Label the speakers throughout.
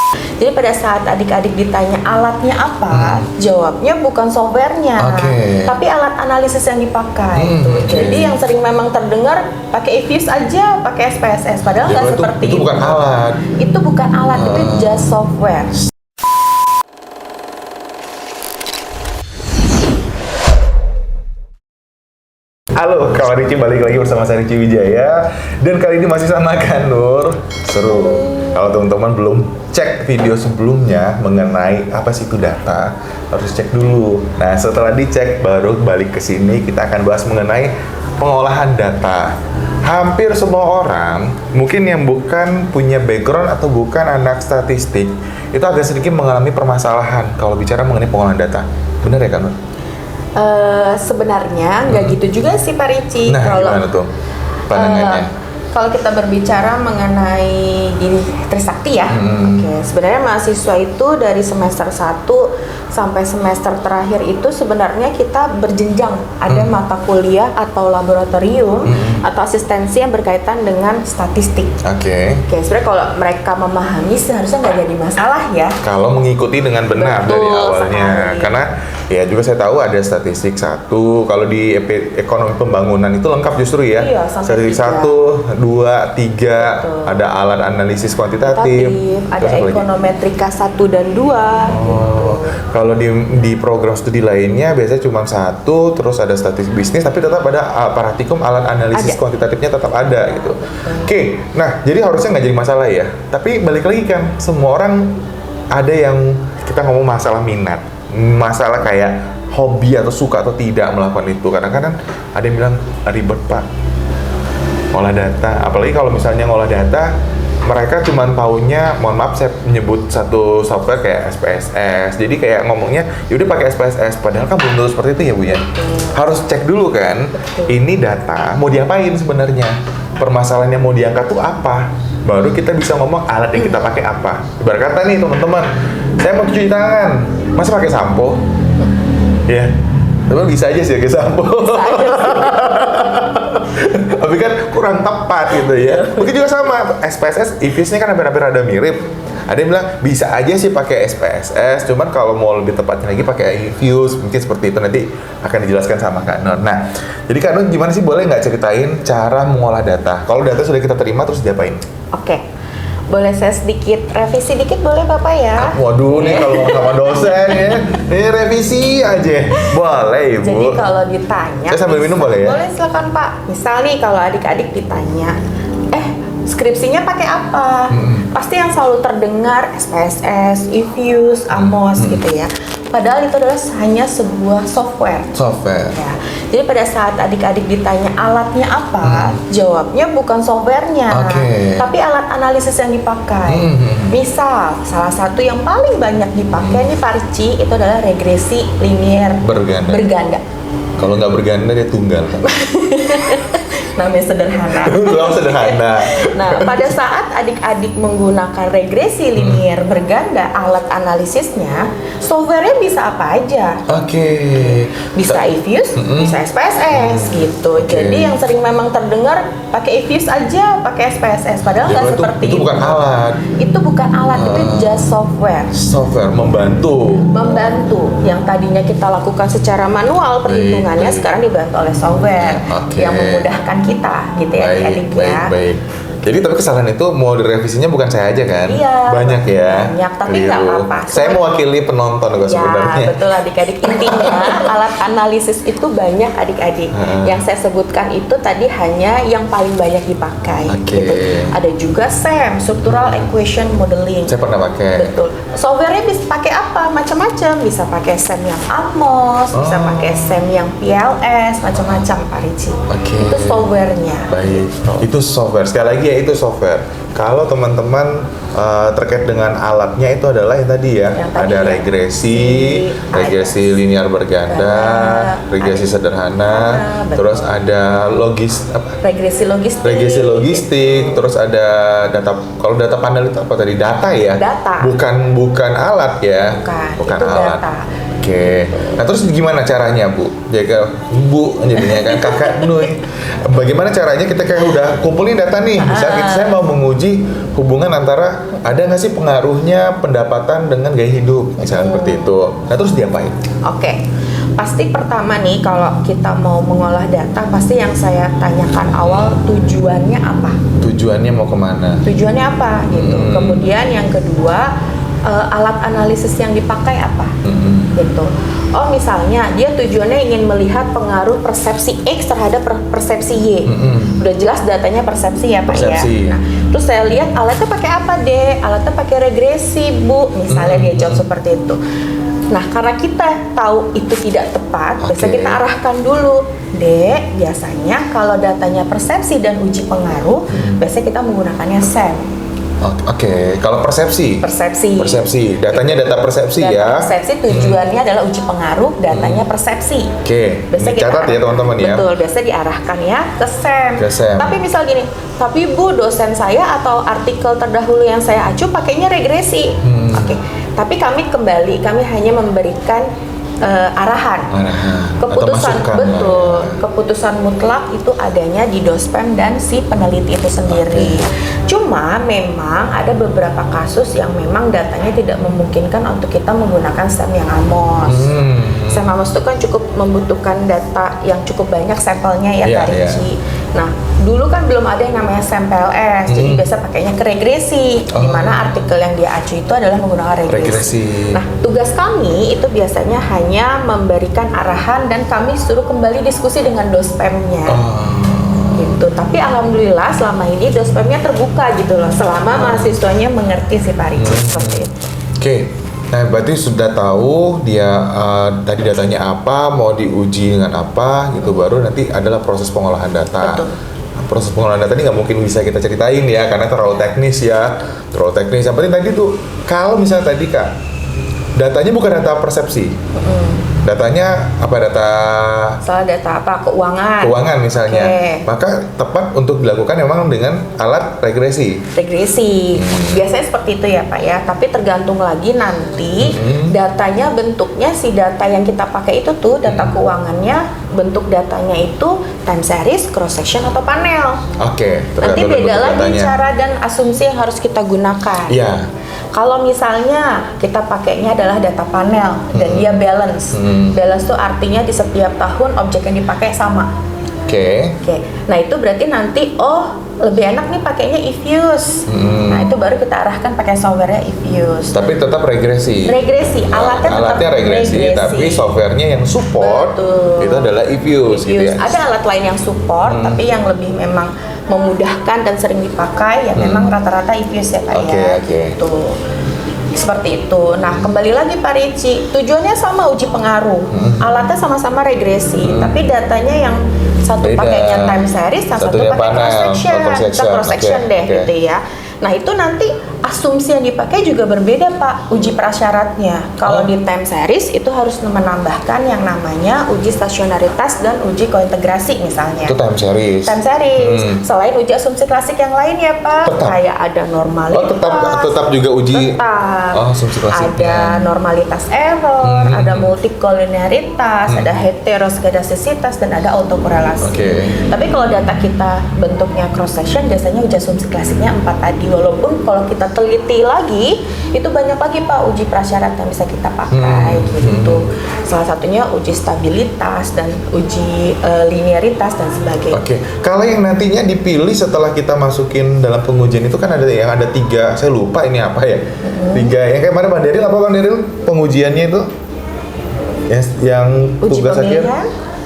Speaker 1: Jadi pada saat adik-adik ditanya alatnya apa, jawabnya bukan softwarenya, tapi alat analisis yang dipakai. Jadi yang sering memang terdengar pakai eViews aja, pakai SPSS, padahal nggak seperti itu.
Speaker 2: Itu bukan alat.
Speaker 1: Itu bukan alat, itu just software.
Speaker 2: Halo, kawan Ricci balik lagi bersama saya Ricci Wijaya. Dan kali ini masih sama kan Nur. Seru. Kalau teman-teman belum cek video sebelumnya mengenai apa sih itu data, harus cek dulu. Nah, setelah dicek baru balik ke sini kita akan bahas mengenai pengolahan data. Hampir semua orang, mungkin yang bukan punya background atau bukan anak statistik, itu agak sedikit mengalami permasalahan kalau bicara mengenai pengolahan data. Benar ya kan Nur?
Speaker 1: Sebenarnya nggak gitu juga sih Pak Ricci.
Speaker 2: Nah, gimana tuh pandangannya?
Speaker 1: Kalau kita berbicara mengenai di Trisakti ya, sebenarnya mahasiswa itu dari semester 1 sampai semester terakhir itu sebenarnya kita berjenjang. Ada mata kuliah atau laboratorium atau asistensi yang berkaitan dengan statistik.
Speaker 2: Oke,
Speaker 1: sebenarnya kalau mereka memahami seharusnya nggak jadi masalah ya.
Speaker 2: kalau mengikuti dengan benar.
Speaker 1: Betul
Speaker 2: dari awalnya,
Speaker 1: sekali.
Speaker 2: karena ya juga saya tahu ada statistik 1, kalau di ekonomi pembangunan itu lengkap justru ya.
Speaker 1: Iya, sampai
Speaker 2: statistik 1, 2, 3, ada alat analisis kuantitatif,
Speaker 1: ada
Speaker 2: terus apa lagi?
Speaker 1: ekonometrika 1 dan 2.
Speaker 2: Oh, kalau di program studi lainnya biasanya cuma 1, terus ada statistik bisnis, tapi tetap ada praktikum alat analisis kuantitatifnya tetap ada gitu. Oke, nah jadi harusnya nggak jadi masalah ya. Tapi balik lagi kan, semua orang ada yang kita ngomong masalah minat, masalah kayak hobi atau suka atau tidak melakukan itu. Kadang-kadang ada yang bilang ribet Pak, ngolah data, apalagi kalau misalnya ngolah data mereka cuma taunya, mohon maaf saya menyebut satu software kayak SPSS, jadi kayak ngomongnya yaudah pakai SPSS, padahal kan belum tentu seperti itu ya Bu ya. Harus cek dulu kan, ini data mau diapain sebenarnya, permasalahannya mau diangkat tuh apa, baru kita bisa ngomong alat yang kita pakai apa. Ibarat kata nih teman-teman, saya mau cuci tangan, masa pakai sampo? Ya, tapi bisa aja sih pakai sampo. Tapi kan kurang tepat gitu ya. Mungkin juga sama SPSS, eViews-nya kan hampir-hampir ada mirip. Ada yang bilang bisa aja sih pakai SPSS, cuman kalau mau lebih tepatnya lagi pakai eViews, mungkin seperti itu, nanti akan dijelaskan sama Kak Nur. Nah, jadi Kak Nur gimana sih, boleh nggak ceritain cara mengolah data? Kalau data sudah kita terima terus diapain?
Speaker 1: Oke. Boleh saya sedikit revisi dikit boleh Bapak ya?
Speaker 2: Waduh, nih kalau sama dosen ya, ini revisi aja. Boleh Ibu.
Speaker 1: Jadi kalau ditanya,
Speaker 2: Saya sambil minum boleh ya?
Speaker 1: Boleh silakan Pak. Misal nih kalau adik-adik ditanya, skripsinya pakai apa? Pasti yang selalu terdengar SPSS, eViews, AMOS gitu ya. Padahal itu adalah hanya sebuah software.
Speaker 2: Software.
Speaker 1: Ya. Jadi pada saat adik-adik ditanya alatnya apa, jawabnya bukan softwarenya, tapi alat analisis yang dipakai. Misal, salah satu yang paling banyak dipakai nih Pak Ricci, itu adalah regresi linear berganda.
Speaker 2: Kalau nggak berganda dia tunggal kan?
Speaker 1: Namanya sederhana.
Speaker 2: Belum sederhana.
Speaker 1: Nah, pada saat adik-adik menggunakan regresi linear berganda, alat analisisnya, softwarenya bisa apa aja. Bisa eViews, bisa SPSS gitu. Jadi yang sering memang terdengar pakai eViews aja, pakai SPSS, padahal nggak seperti itu.
Speaker 2: Itu bukan alat.
Speaker 1: Itu bukan alat, itu just software.
Speaker 2: Software membantu.
Speaker 1: Yang tadinya kita lakukan secara manual perhitungannya, sekarang dibantu oleh software yang memudahkan kita gitu ya adik-adik ya.
Speaker 2: Baik. Jadi tapi kesalahan itu mau direvisinya bukan saya aja kan?
Speaker 1: Iya.
Speaker 2: Banyak ya.
Speaker 1: Banyak, tapi nggak apa-apa.
Speaker 2: Saya mewakili penonton kok sebenarnya.
Speaker 1: Ya, betul adik-adik. Intinya alat analisis itu banyak adik-adik. Yang saya sebutkan itu tadi hanya yang paling banyak dipakai. Gitu. Ada juga SEM, Structural Equation Modeling.
Speaker 2: Saya pernah pakai.
Speaker 1: Betul. Softwarenya bisa pakai apa? Macam-macam. Bisa pakai SEM yang ATMOS, bisa pakai SEM yang PLS, macam-macam Pak Ricci. Itu softwarenya.
Speaker 2: Baik. Itu software. Sekali lagi ya, itu software. Kalau teman-teman terkait dengan alatnya itu adalah yang tadi ya, ada regresi linear berganda, regresi sederhana, terus ada regresi logistik, terus ada data. Kalau data panel itu apa tadi? Data ya?
Speaker 1: Data.
Speaker 2: Bukan alat ya?
Speaker 1: Bukan itu
Speaker 2: alat.
Speaker 1: data.
Speaker 2: Oke. Nah terus gimana caranya Bu? Jaga Bu jadinya kan kakak Nuy. Bagaimana caranya kita kayak udah kumpulin data nih. Misalnya saya mau menguji hubungan antara ada nggak sih pengaruhnya pendapatan dengan gaya hidup, misalnya seperti itu. Nah terus diapain?
Speaker 1: Oke. Pasti pertama nih kalau kita mau mengolah data, pasti yang saya tanyakan awal tujuannya apa?
Speaker 2: Tujuannya mau kemana?
Speaker 1: Tujuannya apa gitu. Kemudian yang kedua, alat analisis yang dipakai apa? Gitu. Oh misalnya dia tujuannya ingin melihat pengaruh persepsi X terhadap persepsi Y. Udah jelas datanya persepsi ya Pak ya. Nah, terus saya lihat alatnya pakai apa deh? Alatnya pakai regresi Bu. Misalnya dia jawab seperti itu. Nah, karena kita tahu itu tidak tepat, biasanya kita arahkan dulu. Dek, biasanya kalau datanya persepsi dan uji pengaruh, biasanya kita menggunakannya SEM.
Speaker 2: Oke, kalau persepsi? Persepsi, datanya data persepsi ya?
Speaker 1: Persepsi tujuannya adalah uji pengaruh, datanya persepsi.
Speaker 2: Oke, catat ya teman-teman ya?
Speaker 1: Betul, biasanya diarahkan ya ke SEM. Tapi misal gini, tapi Bu, dosen saya atau artikel terdahulu yang saya acu pakainya regresi. Oke, tapi kami hanya memberikan arahan. Keputusan betul, keputusan mutlak itu adanya di Dospem dan si peneliti itu sendiri. Cuma memang ada beberapa kasus yang memang datanya tidak memungkinkan untuk kita menggunakan SEM yang AMOS. SEM AMOS itu kan cukup membutuhkan data yang cukup banyak sampelnya ya Kak Ricci. Nah, dulu kan belum ada yang namanya SEM PLS, jadi biasa pakainya ke regresi, di mana artikel yang dia acu itu adalah menggunakan regresi. Nah, tugas kami itu biasanya hanya memberikan arahan dan kami suruh kembali diskusi dengan Dospemnya. Gitu. Tapi alhamdulillah selama ini Dospemnya terbuka gitu loh, selama mahasiswanya mengerti si Pak Ricci seperti itu.
Speaker 2: Oke. Nah, berarti sudah tahu dia tadi datanya apa, mau diuji dengan apa, gitu. Baru nanti adalah proses pengolahan data.
Speaker 1: Betul.
Speaker 2: Proses pengolahan data ini nggak mungkin bisa kita ceritain ya, karena terlalu teknis ya, terlalu teknis. Yang penting tadi tuh, kalau misalnya tadi Kak, datanya bukan data persepsi. Datanya apa?
Speaker 1: Data apa? Keuangan.
Speaker 2: Keuangan misalnya. Maka tepat untuk dilakukan memang dengan alat regresi.
Speaker 1: Biasanya seperti itu ya Pak ya. Tapi tergantung lagi nanti datanya, bentuknya si data yang kita pakai itu tuh data keuangannya, bentuk datanya itu time series, cross section atau panel. Nanti beda lagi cara dan asumsi yang harus kita gunakan. Kalau misalnya kita pakainya adalah data panel dan dia balance. Balance itu artinya di setiap tahun objek yang dipakai sama. Nah itu berarti nanti lebih enak nih pakainya eFuse. Nah itu baru kita arahkan pakai softwarenya eFuse.
Speaker 2: Tapi tetap regresi.
Speaker 1: Alatnya
Speaker 2: regresi, tapi softwarenya yang support itu adalah eFuse. Gitu ya.
Speaker 1: Ada alat lain yang support, tapi yang lebih memang memudahkan dan sering dipakai ya memang rata-rata eFuse ya Pak ya. Gitu. Seperti itu. Nah, kembali lagi Pak Ricci, tujuannya sama uji pengaruh. Alatnya sama-sama regresi, tapi datanya yang satu pakainya time series, yang satu pakai cross section deh gitu ya. Nah, itu nanti asumsi yang dipakai juga berbeda Pak, uji prasyaratnya. Kalau di time series itu harus menambahkan yang namanya uji stasionaritas dan uji kointegrasi misalnya.
Speaker 2: Itu time series.
Speaker 1: Selain uji asumsi klasik yang lain ya Pak, kayak ada normalitas.
Speaker 2: Tetap juga uji. Asumsi klasik.
Speaker 1: Ada normalitas error, ada multikoliniaritas, ada heteroskedasisitas dan ada autokorelasi. Tapi kalau data kita bentuknya cross section, biasanya uji asumsi klasiknya 4 tadi. Walaupun kalau kita teliti lagi, itu banyak lagi Pak uji prasyarat yang bisa kita pakai gitu. Salah satunya uji stabilitas dan uji linearitas dan sebagainya.
Speaker 2: Kalau yang nantinya dipilih setelah kita masukin dalam pengujian itu kan ada 3, saya lupa ini apa ya. 3, yang kayak mana Bang Deril, apa Bang Deril pengujiannya itu? Yang tugas akhir?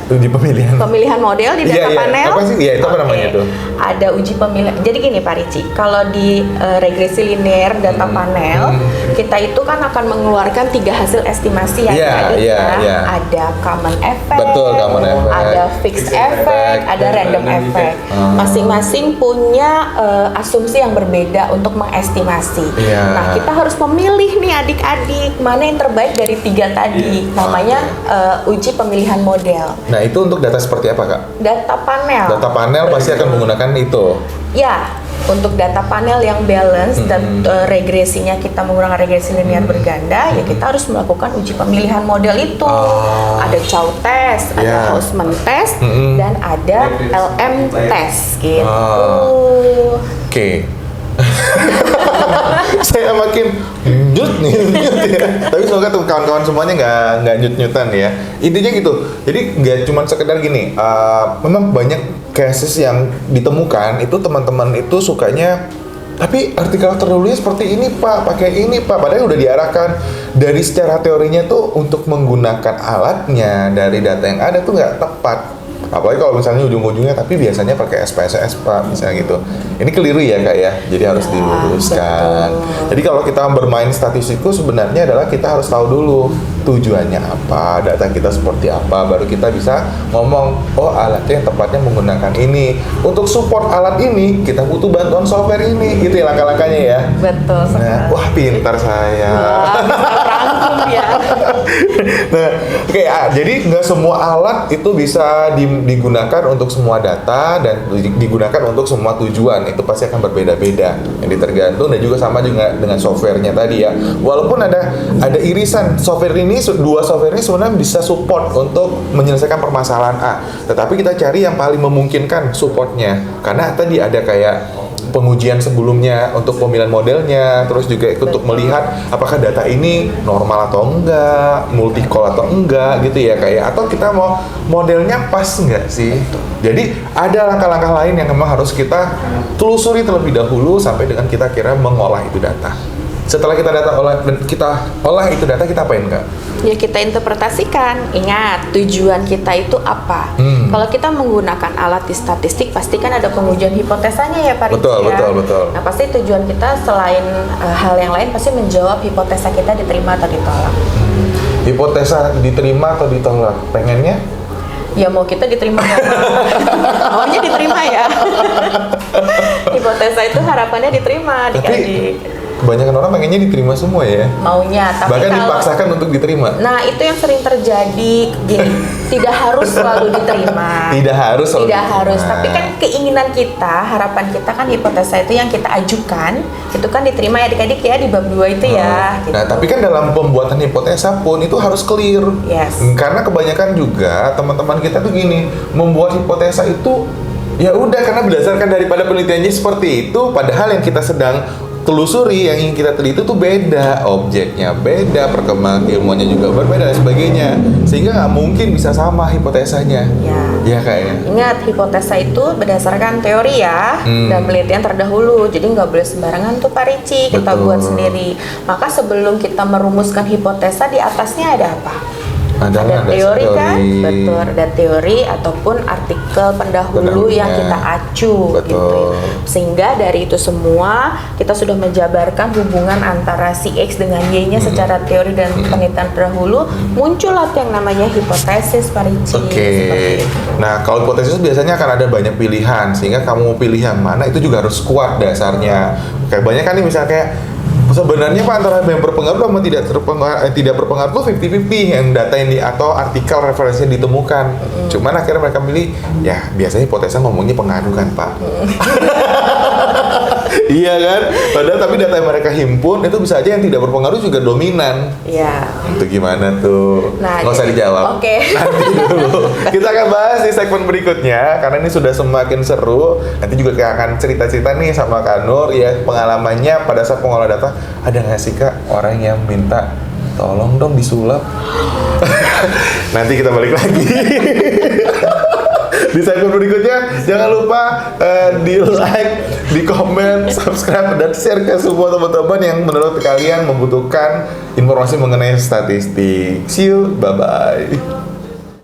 Speaker 2: Uji pemilihan
Speaker 1: model di data panel.
Speaker 2: Apa sih? Itu apa namanya tuh?
Speaker 1: Ada uji pemilihan. Jadi gini Pak Ricci, kalau di regresi linear data panel, kita itu kan akan mengeluarkan 3 hasil estimasi yang ada common effect, ada fixed effect, ada random effect. Masing-masing punya asumsi yang berbeda untuk mengestimasi. Nah, kita harus memilih nih adik-adik mana yang terbaik dari 3 tadi. Namanya uji pemilihan model.
Speaker 2: Nah, itu untuk data seperti apa, Kak?
Speaker 1: Data panel.
Speaker 2: Data panel pasti akan menggunakan itu.
Speaker 1: Ya, untuk data panel yang balance dan regresinya kita menggunakan regresi linear berganda, ya kita harus melakukan uji pemilihan model itu. Ada chow test, ada Hausman test, dan ada LM test gitu.
Speaker 2: Oke. Saya makin nyut ya. Tapi semoga tuh kawan-kawan semuanya nggak nyut-nyutan ya. Intinya gitu. Jadi nggak cuma sekedar gini. Memang banyak cases yang ditemukan itu teman-teman itu sukanya. Tapi artikel terdahulunya seperti ini Pak, pakai ini Pak. Padahal udah diarahkan dari secara teorinya tuh untuk menggunakan alatnya dari data yang ada tuh nggak tepat. Apalagi kalau misalnya ujung-ujungnya tapi biasanya pakai SPSS Pak, misalnya gitu. Ini keliru ya Kak ya, jadi harus diluruskan.
Speaker 1: Betul.
Speaker 2: Jadi kalau kita bermain statistik itu sebenarnya adalah kita harus tahu dulu tujuannya apa, data kita seperti apa, baru kita bisa ngomong, oh alatnya yang tepatnya menggunakan ini. Untuk support alat ini, kita butuh bantuan software ini, gitu ya langkah-langkahnya ya.
Speaker 1: Betul sekali.
Speaker 2: Nah, wah pintar saya.
Speaker 1: Wah, bisa rangkum ya.
Speaker 2: Nah, oke, jadi nggak semua alat itu bisa digunakan untuk semua data dan digunakan untuk semua tujuan. Itu pasti akan berbeda-beda. Yang tergantung dan juga sama juga dengan softwarenya tadi ya. Walaupun ada irisan software ini, dua software ini sebenarnya bisa support untuk menyelesaikan permasalahan A. Tetapi kita cari yang paling memungkinkan supportnya. Karena tadi ada kayak pengujian sebelumnya untuk pemilihan modelnya, terus juga untuk melihat apakah data ini normal atau enggak, multi-call atau enggak gitu ya kayak, atau kita mau modelnya pas enggak sih. Jadi ada langkah-langkah lain yang memang harus kita telusuri terlebih dahulu sampai dengan kita kira mengolah itu data. Setelah kita olah itu data, kita apain Kak?
Speaker 1: Ya kita interpretasikan. Ingat tujuan kita itu apa. Kalau kita menggunakan alat di statistik, pasti kan ada pengujian hipotesanya ya Pak Ricci.
Speaker 2: Betul.
Speaker 1: Nah pasti tujuan kita selain hal yang lain pasti menjawab hipotesa kita diterima atau ditolak.
Speaker 2: Hipotesa diterima atau ditolak? Pengennya?
Speaker 1: Ya mau kita diterima maunya diterima ya. Hipotesa itu harapannya diterima adik-adik.
Speaker 2: Kebanyakan orang pengennya diterima semua ya.
Speaker 1: Maunya, tapi
Speaker 2: bahkan
Speaker 1: kalau
Speaker 2: dipaksakan untuk diterima.
Speaker 1: Nah, itu yang sering terjadi. Gini, tidak harus selalu diterima.
Speaker 2: Tidak harus.
Speaker 1: Tapi kan keinginan kita, harapan kita kan hipotesa itu yang kita ajukan, itu kan diterima ya adik-adik ya di bab 2 itu ya. Gitu.
Speaker 2: Nah, tapi kan dalam pembuatan hipotesa pun itu harus clear.
Speaker 1: Yes.
Speaker 2: Karena kebanyakan juga teman-teman kita tuh gini, membuat hipotesa itu ya udah karena berdasarkan daripada penelitiannya seperti itu, padahal yang kita sedang telusuri, yang ingin kita teliti itu beda, objeknya beda, perkembangan ilmunya juga berbeda dan sebagainya, sehingga nggak mungkin bisa sama hipotesanya. Ya kayaknya.
Speaker 1: Ingat, hipotesa itu berdasarkan teori ya dan penelitian terdahulu, jadi nggak boleh sembarangan tuh Pak Ricci kita buat sendiri. Maka sebelum kita merumuskan hipotesa, di atasnya ada apa? Ada teori kan? Betul, ada teori ataupun artikel pendahulu yang kita acu gitu. Sehingga dari itu semua kita sudah menjabarkan hubungan antara si X dengan Y-nya secara teori dan penelitian terdahulu, muncullah yang namanya hipotesis Pak Ricci.
Speaker 2: Nah, kalau hipotesis biasanya akan ada banyak pilihan, sehingga kamu mau pilih yang mana itu juga harus kuat dasarnya. Kayak banyak kan nih misalnya kayak sebenarnya Pak antara yang berpengaruh sama tidak berpengaruh tuh 50-50 yang data ini atau artikel referensi yang ditemukan. Cuman akhirnya mereka pilih ya biasanya hipotesa ngomongnya pengaruh kan Pak. Iya kan? Padahal tapi data yang mereka himpun itu bisa aja yang tidak berpengaruh juga dominan.
Speaker 1: Iya.
Speaker 2: Itu gimana tuh?
Speaker 1: Nah,
Speaker 2: nggak usah dijawab.
Speaker 1: Oke.
Speaker 2: Nanti dulu. Kita akan bahas di segmen berikutnya karena ini sudah semakin seru. Nanti juga kita akan cerita-cerita nih sama Kak Nur ya pengalamannya pada saat pengolah data. Ada nggak sih Kak orang yang minta tolong dong disulap? Nanti kita balik lagi. Di segmen berikutnya jangan lupa di like, di komen, subscribe dan share ke semua teman-teman yang menurut kalian membutuhkan informasi mengenai statistik. See you, bye bye.